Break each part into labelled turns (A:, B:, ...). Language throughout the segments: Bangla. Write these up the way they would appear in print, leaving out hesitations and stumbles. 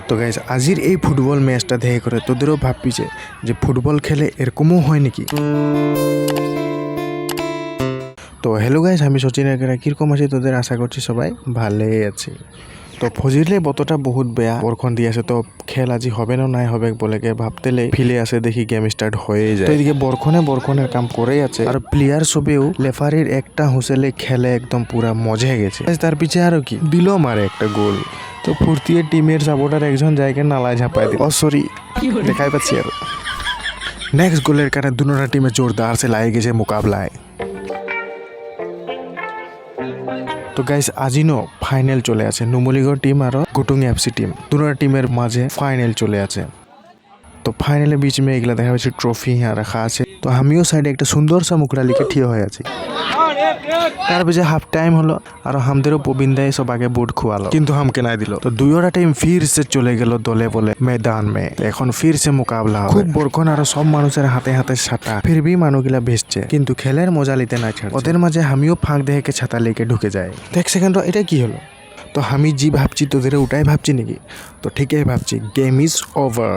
A: তো গাইজ আজির এই ফুটবল ম্যাচটা দেখে করে তোদেরও ভাবপিছে যে ফুটবল খেলে এরকমও হয় নাকি। তো হ্যালো গাইজ, আমি সচিন একেরা কীরকম আছি তোদের, আশা করছি সবাই ভালোই আছে। তো ফজিলে বতটা বহুত বেয়া বরখন দিয়ে আছে, তো খেল আজি হবে না নাই হবে বলেকে ভাবতেলে ফিলে আসে দেখি গেম স্টার্ট হয়ে যায়। তো এদিকে বরখনের কাম করেই আছে আর প্লেয়ার সবেও লেফারির একটা হুসেলে খেলে একদম পুরা মজে গেছে। তার পিছে আরো কি দিল মারে একটা গোল। তো ফুর্তিয়ে টিমের সাপোর্টার একজন জায়গায় নালায় ঝাঁপাই দিল। সরি, দেখাই পাচ্ছি আর নেক্সট গোলের কারণে দুটোটা টিমে জোরদার সে লাগে গেছে মোকাবলায়। তো গাইস আজিনো ফাইনাল চলে আছে, নুমলিগড় টিম আর গুটুং এফসি টিম, দুটো টিমের মাঝে ফাইনাল চলে আছে। তো ফাইনালের बीच में এগুলা দেখা যাচ্ছে ট্রফি यहाँ রাখা আছে। তো আমিও সাইডে একটা সুন্দর সা মুখরা লিখে ঠিয় হয়ে আছি। তার পিছে হাফ টাইম হলো আর আমাদেরও প্রবীণ দাই সব আগে বুট খুয়ালো, কিন্তু হামকে নাই দিল। তো দুইটা টিম ফির সে চলে গেল দলে বলে ময়দান মে। এখন ফির সে মোকাবলা হবে। খুব বরখন আর সব মানুষের হাতে হাতে ছাতা, ফির ভি মানুষগুলা ভেসছে, কিন্তু খেলের মজা লিতে না ছাড়ছে। ওদের মাঝে আমিও ফাঁক দেখে ছাতা লেকে ঢুকে যায়। দেখ সেকেন্ড এটা কি হলো। তো আমি জি ভাবছি তোদের ওটাই ভাবছি নাকি? তো ঠিকই ভাবছি, গেম ইজ ওভার।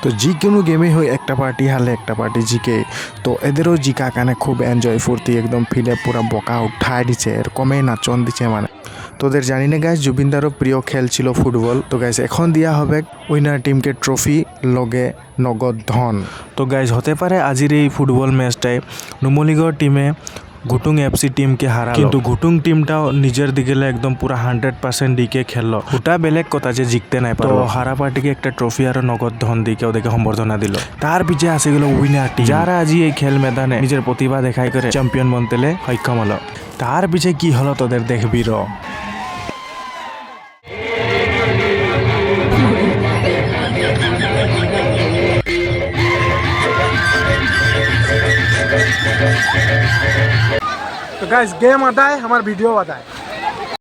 A: তো যে কোনো গেমে হয় একটা পার্টি হারলে একটা পার্টি জিকে। তো এদেরও জিকা কানে খুব এনজয় ফুর্তি একদম ফিলে পুরা বকা উঠায় দিচ্ছে, এরকমই নাচন দিচ্ছে মানে। তোদের জানি না গাইস, জুবিনদারও প্রিয় খেল ছিল ফুটবল। তো গাইস এখন দিয়া হবে উইনার টিমকে ট্রফি লগে নগদ ধন। তো গাইস হতে পারে আজির এই ফুটবল ম্যাচটায় নুমলিগড় টিমে গুটুং এফসি টিমকে হারালো, কিন্তু গুটুং টিমটাও নিজের দিকে একদম পুরা 100% দিকে খেললো। ওটা বেলেগ কথা যে জিততে নাই পারলো। হারা পার্টিকে একটা ট্রফি আর নগদ ধন দিকে ওদেরকে সম্বর্ধনা দিল। তার পিছে আসে গেল উইনার টিম, যারা আজি এই খেল ময়দানে নিজের প্রতিভা দেখাই করে চ্যাম্পিয়ন বনতেলে সক্ষম হলো। তার পিছে কি হলো তোদের দেখবি র।
B: तो गाइस गेम आता है, हमारा वीडियो आता है।